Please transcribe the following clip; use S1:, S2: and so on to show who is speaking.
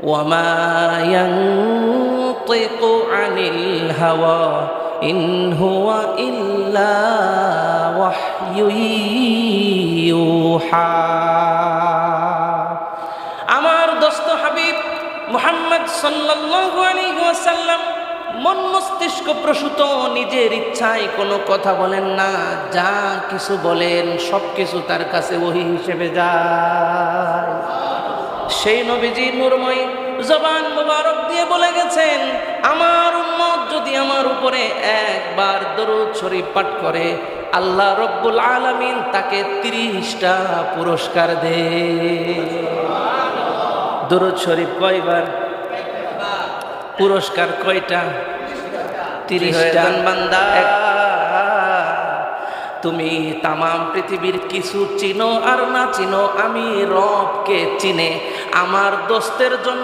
S1: ওয়ামা ইয়ানতিকু আনিল হাওয়া ইন হুয়া ইল্লা ওয়াহয়ুন ইউহা। আমার দোস্ত হাবিব মুহাম্মদ সাল্লাল্লাহু আলাইহি ওয়াসাল্লাম মন মস্তিষ্ক প্রসূত নিজের ইচ্ছায় কোনো কথা বলেন না, যা কিছু বলেন সব কিছু তার কাছে ওহী হিসেবে যায়। সেই নবীজি নূরময় জবান মোবারক দিয়ে বলে গেছেন, আমার উম্মত যদি আমার উপরে একবার দরুদ শরীফ পাঠ করে আল্লাহ রব্বুল আলামিন তাকে 30টা পুরস্কার দেয়। দরুদ শরীফ কয়বার? পুরস্কার কয়টা? 30টা। বান্দা, তুমি তামাম পৃথিবীর কিছু চিনো আর না চিনো, আমি রবকে চিনে আমার দোস্তের জন্য